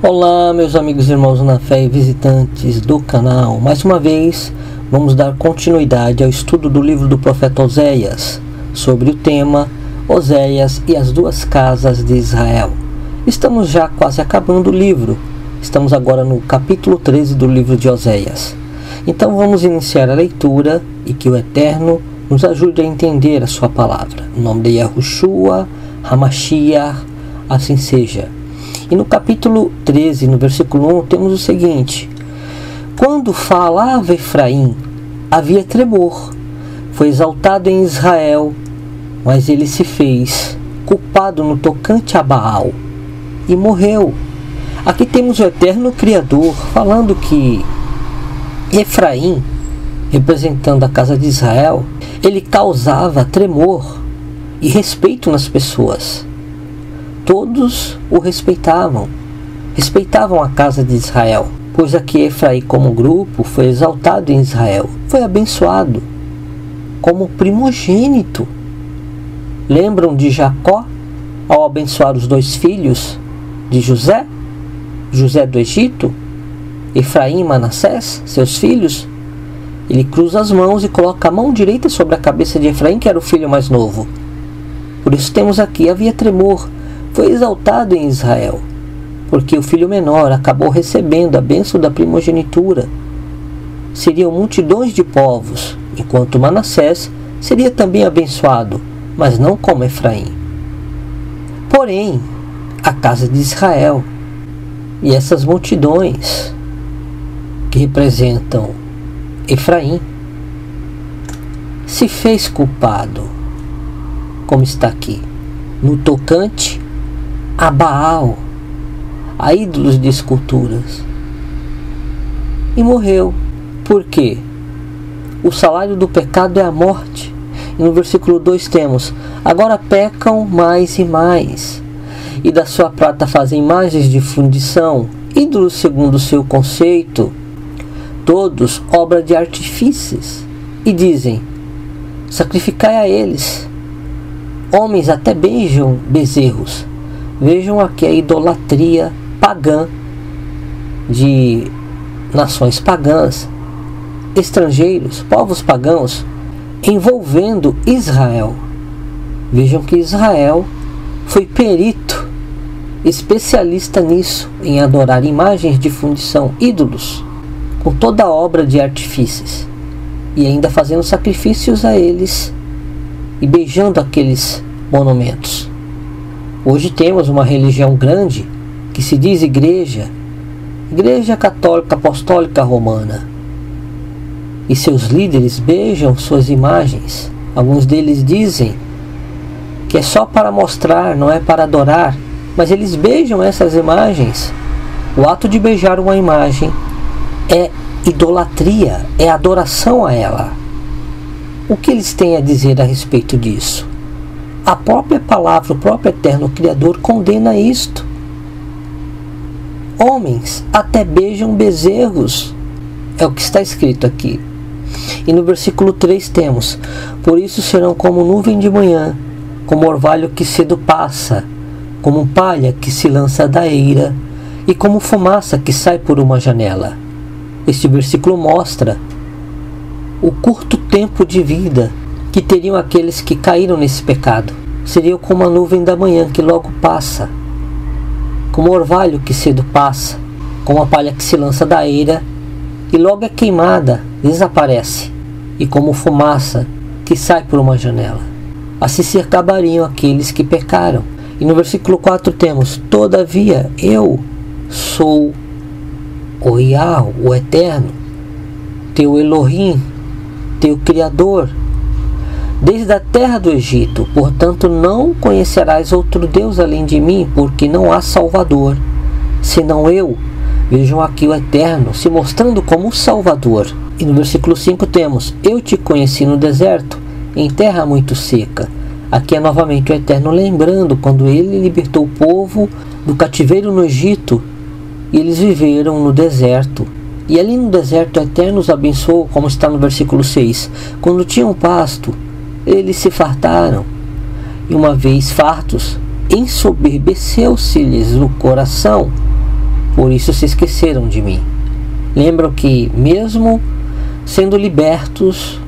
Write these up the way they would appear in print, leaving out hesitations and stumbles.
Olá, meus amigos e irmãos na fé e visitantes do canal. Mais uma vez, vamos dar continuidade ao estudo do livro do profeta Oséias, sobre o tema Oséias e as duas casas de Israel. Estamos já quase acabando o livro. Estamos agora no capítulo 13 do livro de Oséias. Então vamos iniciar a leitura e que o Eterno nos ajude a entender a sua palavra. Em nome de Yahushua, Hamashiach, assim seja. E no capítulo 13, no versículo 1, temos o seguinte: quando falava Efraim, havia tremor, foi exaltado em Israel, mas ele se fez culpado no tocante a Baal e morreu. Aqui temos o eterno Criador falando que Efraim, representando a casa de Israel, ele causava tremor e respeito nas pessoas. Todos o respeitavam a casa de Israel, pois aqui Efraim como grupo foi exaltado em Israel, foi abençoado como primogênito. Lembram de Jacó ao abençoar os dois filhos de José do Egito, Efraim e Manassés, seus filhos? Ele cruza as mãos e coloca a mão direita sobre a cabeça de Efraim, que era o filho mais novo. Por isso temos aqui, havia tremor, foi exaltado em Israel, porque o filho menor acabou recebendo a bênção da primogenitura. Seriam multidões de povos, enquanto Manassés seria também abençoado, mas não como Efraim. Porém, a casa de Israel e essas multidões que representam Efraim se fez culpado, como está aqui, no tocante a Baal, a ídolos de esculturas, e morreu. Por quê? O salário do pecado é a morte. E no versículo 2 temos: agora pecam mais e mais, e da sua prata fazem imagens de fundição, ídolos segundo o seu conceito, todos obra de artifícios, e dizem: sacrificai a eles. Homens até beijam bezerros. Vejam aqui a idolatria pagã de nações pagãs, estrangeiros, povos pagãos, envolvendo Israel. Vejam que Israel foi perito, especialista nisso, em adorar imagens de fundição, ídolos, com toda a obra de artifícios, e ainda fazendo sacrifícios a eles e beijando aqueles monumentos. Hoje temos uma religião grande que se diz Igreja Católica Apostólica Romana, e seus líderes beijam suas imagens. Alguns deles dizem que é só para mostrar, não é para adorar, mas eles beijam essas imagens. O ato de beijar uma imagem é idolatria, é adoração a ela. O que eles têm a dizer a respeito disso? A própria palavra, o próprio eterno Criador condena isto. Homens até beijam bezerros, é o que está escrito aqui. E no versículo 3 temos: por isso serão como nuvem de manhã, como orvalho que cedo passa, como palha que se lança da eira, e como fumaça que sai por uma janela. Este versículo mostra o curto tempo de vida que teriam aqueles que caíram nesse pecado. Seriam como a nuvem da manhã que logo passa, como orvalho que cedo passa, como a palha que se lança da eira e logo é queimada, desaparece, e como fumaça que sai por uma janela. Assim se acabariam aqueles que pecaram. E no versículo 4 temos: todavia eu sou o Yahweh, o Eterno, teu Elohim, teu Criador, desde a terra do Egito. Portanto não conhecerás outro Deus além de mim, porque não há Salvador senão eu. Vejam aqui o Eterno se mostrando como o Salvador. E no versículo 5 temos: eu te conheci no deserto, em terra muito seca. Aqui é novamente o Eterno lembrando quando ele libertou o povo do cativeiro no Egito, e eles viveram no deserto. E ali no deserto o Eterno os abençoou, como está no versículo 6. Quando tinham pasto, eles se fartaram, e uma vez fartos, ensoberbeceu-se-lhes o coração, por isso se esqueceram de mim. Lembram que, mesmo sendo libertos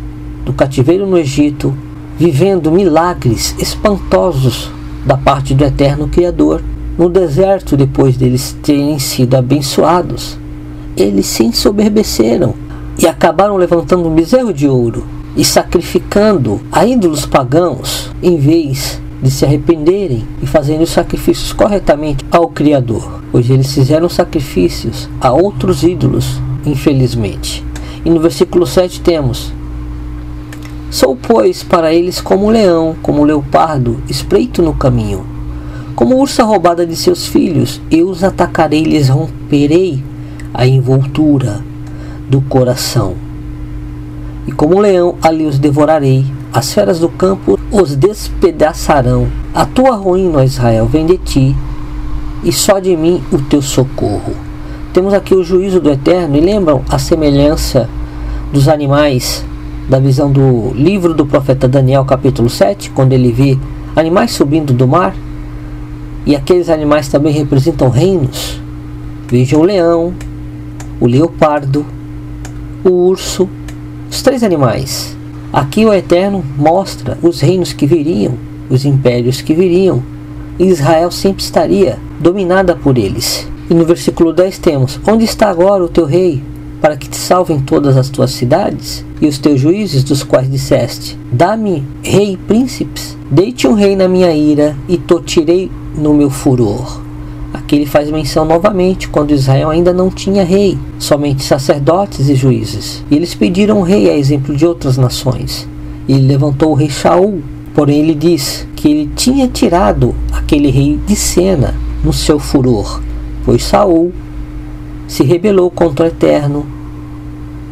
do cativeiro no Egito, vivendo milagres espantosos da parte do Eterno Criador, no deserto, depois deles terem sido abençoados, eles se ensoberbeceram e acabaram levantando um bezerro de ouro e sacrificando a ídolos pagãos, em vez de se arrependerem e fazerem os sacrifícios corretamente ao Criador, pois eles fizeram sacrifícios a outros ídolos, infelizmente. E no versículo 7 temos: sou, pois, para eles como um leão, como um leopardo, espreito no caminho, como ursa roubada de seus filhos, eu os atacarei, lhes romperei a envoltura do coração. E como um leão, ali os devorarei, as feras do campo os despedaçarão. A tua ruína, ó Israel, vem de ti, e só de mim o teu socorro. Temos aqui o juízo do Eterno, e lembram a semelhança dos animais da visão do livro do profeta Daniel, capítulo 7, quando ele vê animais subindo do mar, e aqueles animais também representam reinos. Vejam o leão, o leopardo, o urso, os três animais. Aqui o Eterno mostra os reinos que viriam, os impérios que viriam, e Israel sempre estaria dominada por eles. E no versículo 10 temos: onde está agora o teu rei, para que te salvem todas as tuas cidades? E os teus juízes, dos quais disseste: dá-me rei e príncipes? Dei-te um rei na minha ira, e te tirei no meu furor. Aqui ele faz menção novamente, quando Israel ainda não tinha rei, somente sacerdotes e juízes. E eles pediram um rei a exemplo de outras nações. E ele levantou o rei Shaul, porém ele diz que ele tinha tirado aquele rei de cena no seu furor, pois Saul se rebelou contra o Eterno,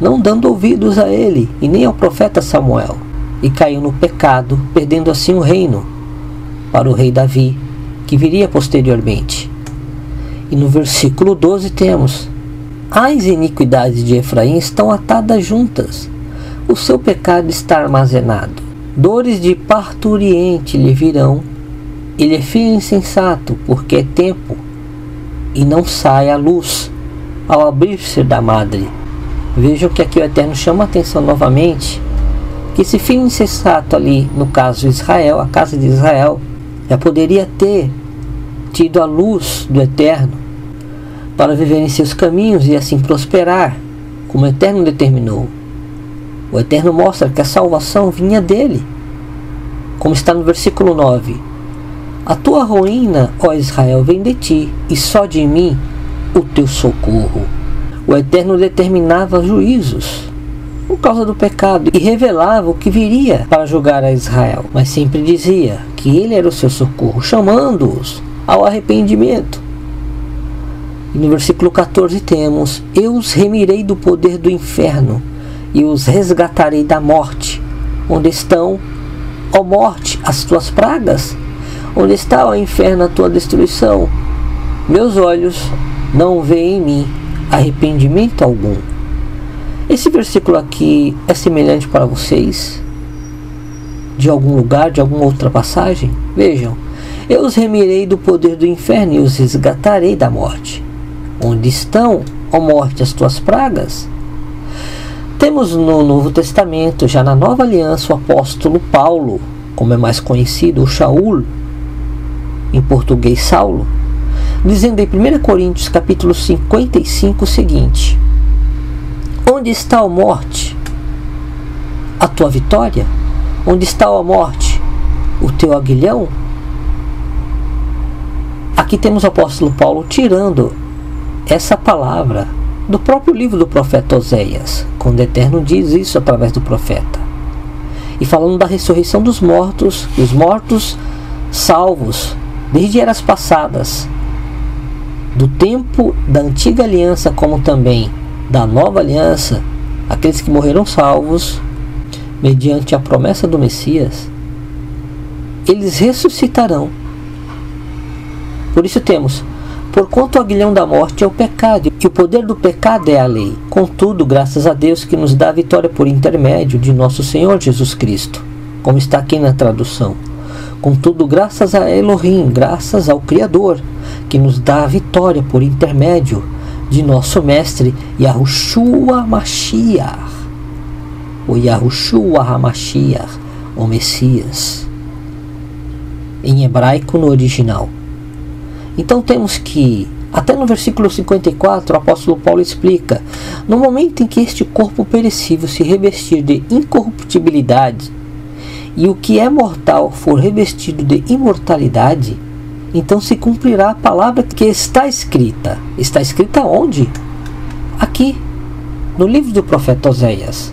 não dando ouvidos a ele e nem ao profeta Samuel, e caiu no pecado, perdendo assim o reino para o rei Davi, que viria posteriormente. E no versículo 12 temos: as iniquidades de Efraim estão atadas juntas, o seu pecado está armazenado. Dores de parturiente lhe virão, ele é filho insensato, porque é tempo, e não sai à luz ao abrir-se da madre. Vejam que aqui o Eterno chama a atenção novamente, que esse filho insensato ali, no caso Israel, a casa de Israel, já poderia ter tido a luz do Eterno para viver em seus caminhos e assim prosperar, como o Eterno determinou. O Eterno mostra que a salvação vinha dele, como está no versículo 9: a tua ruína, ó Israel, vem de ti, e só de mim o teu socorro. O Eterno determinava juízos por causa do pecado e revelava o que viria para julgar a Israel, mas sempre dizia que ele era o seu socorro, chamando-os ao arrependimento. E no versículo 14 temos: eu os remirei do poder do inferno e os resgatarei da morte. Onde estão, ó morte, as tuas pragas? Onde está, ó inferno, a tua destruição? Meus olhos não veem em mim arrependimento algum. Esse versículo aqui é semelhante para vocês de algum lugar, de alguma outra passagem? Vejam: eu os remirei do poder do inferno e os resgatarei da morte. Onde estão, ó morte, as tuas pragas? Temos no Novo Testamento, já na Nova Aliança, o apóstolo Paulo, como é mais conhecido, o Shaul, em português Saulo, dizendo em 1 Coríntios capítulo 55 o seguinte: onde está, ó morte, a tua vitória? Onde está, ó morte, o teu aguilhão? Aqui temos o apóstolo Paulo tirando essa palavra do próprio livro do profeta Oséias, quando o Eterno diz isso através do profeta, e falando da ressurreição dos mortos, os mortos salvos desde eras passadas, do tempo da antiga aliança como também da nova aliança, aqueles que morreram salvos mediante a promessa do Messias, eles ressuscitarão. Por isso temos: porquanto o aguilhão da morte é o pecado, e o poder do pecado é a lei. Contudo, graças a Deus que nos dá a vitória por intermédio de nosso Senhor Jesus Cristo, como está aqui na tradução. Contudo, graças a Elohim, graças ao Criador, que nos dá a vitória por intermédio de nosso mestre Yahushua Mashiach, o Yahushua HaMashiach, o Messias, em hebraico no original. Então temos que, até no versículo 54, o apóstolo Paulo explica: no momento em que este corpo perecível se revestir de incorruptibilidade e o que é mortal for revestido de imortalidade, então se cumprirá a palavra que está escrita. Está escrita onde? Aqui, no livro do profeta Oséias.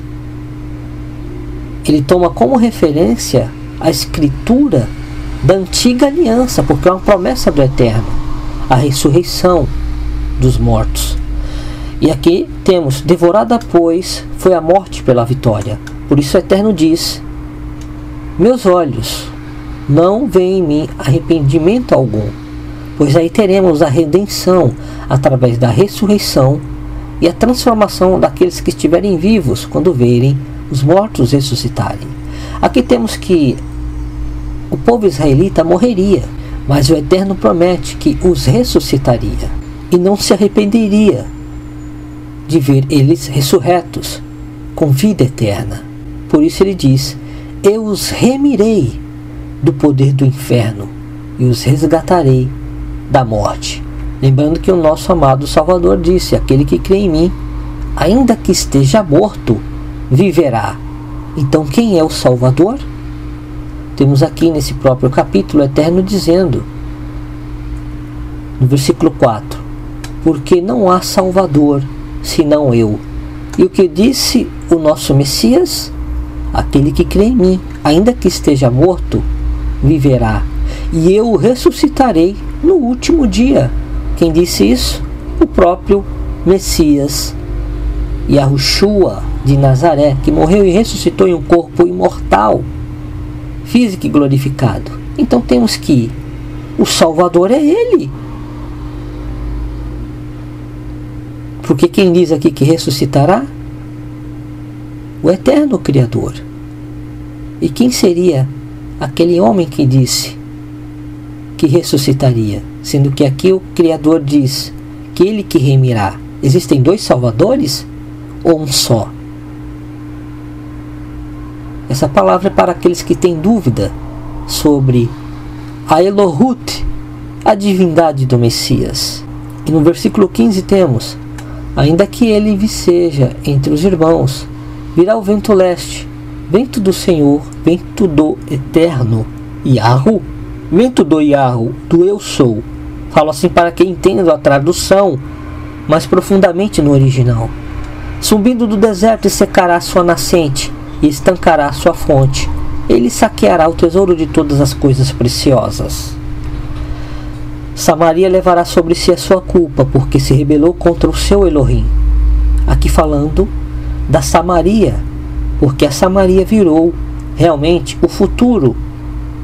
Ele toma como referência a escritura da antiga aliança, porque é uma promessa do Eterno, a ressurreição dos mortos. E aqui temos: devorada, pois, foi a morte pela vitória. Por isso o Eterno diz: meus olhos não veem em mim arrependimento algum, pois aí teremos a redenção através da ressurreição e a transformação daqueles que estiverem vivos quando verem os mortos ressuscitarem. Aqui temos que o povo israelita morreria, mas o Eterno promete que os ressuscitaria e não se arrependeria de ver eles ressurretos com vida eterna. Por isso ele diz: eu os remirei do poder do inferno e os resgatarei da morte. Lembrando que o nosso amado Salvador disse: aquele que crê em mim, ainda que esteja morto, viverá. Então quem é o Salvador? Temos aqui nesse próprio capítulo o Eterno dizendo, no versículo 4: porque não há Salvador senão eu. E o que disse o nosso Messias? Aquele que crê em mim, ainda que esteja morto, viverá, e eu o ressuscitarei no último dia. Quem disse isso? O próprio Messias, Yahushua de Nazaré, que morreu e ressuscitou em um corpo imortal, físico e glorificado. Então temos que o Salvador é Ele, porque quem diz aqui que ressuscitará? O Eterno Criador. E quem seria aquele homem que disse que ressuscitaria, sendo que aqui o Criador diz que Ele que remirá? Existem dois Salvadores ou um só? Essa palavra é para aqueles que têm dúvida sobre a Elohut, a divindade do Messias. E no versículo 15 temos: ainda que ele viceja entre os irmãos, virá o vento leste, vento do Senhor, vento do Eterno, Yahu, vento do Yahu, do eu sou. Falo assim para que entenda a tradução mais profundamente no original. Subindo do deserto e secará sua nascente, e estancará sua fonte. Ele saqueará o tesouro de todas as coisas preciosas. Samaria levará sobre si a sua culpa, porque se rebelou contra o seu Elohim. Aqui falando da Samaria, porque a Samaria virou realmente o futuro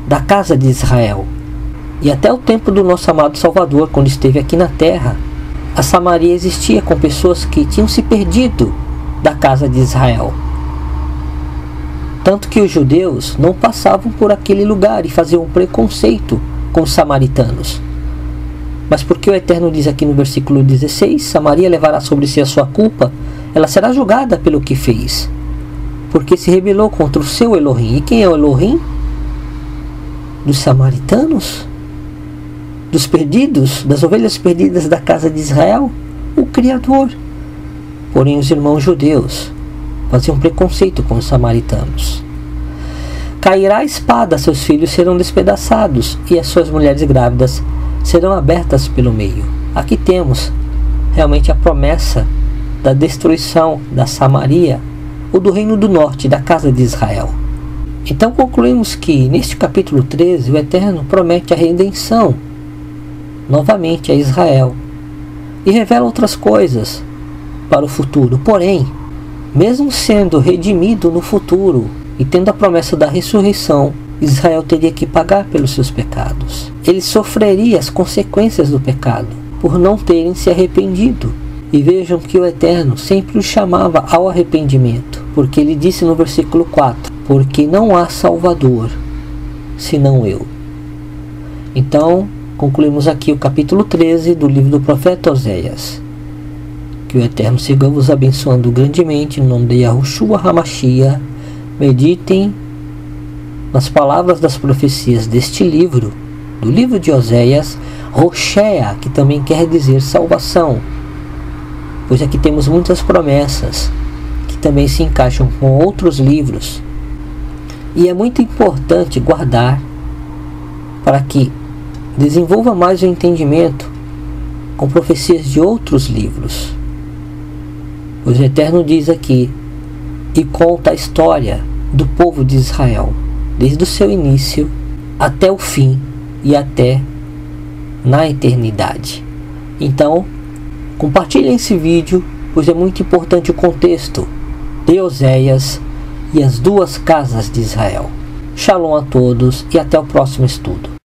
da casa de Israel. E até o tempo do nosso amado Salvador, quando esteve aqui na terra, a Samaria existia com pessoas que tinham se perdido da casa de Israel. Tanto que os judeus não passavam por aquele lugar e faziam um preconceito com os samaritanos. Mas porque o Eterno diz aqui no versículo 16, Samaria levará sobre si a sua culpa, ela será julgada pelo que fez, porque se rebelou contra o seu Elohim. E quem é o Elohim? Dos samaritanos? Dos perdidos? Das ovelhas perdidas da casa de Israel? O Criador. Porém os irmãos judeus faziam preconceito com os samaritanos. Cairá a espada, seus filhos serão despedaçados, e as suas mulheres grávidas serão abertas pelo meio. Aqui temos realmente a promessa da destruição da Samaria, ou do reino do norte, da casa de Israel. Então concluímos que neste capítulo 13 o Eterno promete a redenção novamente a Israel e revela outras coisas para o futuro. Porém, mesmo sendo redimido no futuro e tendo a promessa da ressurreição, Israel teria que pagar pelos seus pecados. Ele sofreria as consequências do pecado por não terem se arrependido. E vejam que o Eterno sempre os chamava ao arrependimento, porque ele disse no versículo 4: porque não há Salvador senão eu. Então, concluímos aqui o capítulo 13 do livro do profeta Oséias. Que o Eterno siga vos abençoando grandemente, em nome de Yahushua HaMashiach. Meditem nas palavras das profecias deste livro, do livro de Oséias, Roshea, que também quer dizer salvação, pois aqui temos muitas promessas que também se encaixam com outros livros, e é muito importante guardar para que desenvolva mais o entendimento com profecias de outros livros, pois o Eterno diz aqui e conta a história do povo de Israel, desde o seu início até o fim e até na eternidade. Então, compartilhem esse vídeo, pois é muito importante o contexto de Oséias e as duas casas de Israel. Shalom a todos e até o próximo estudo.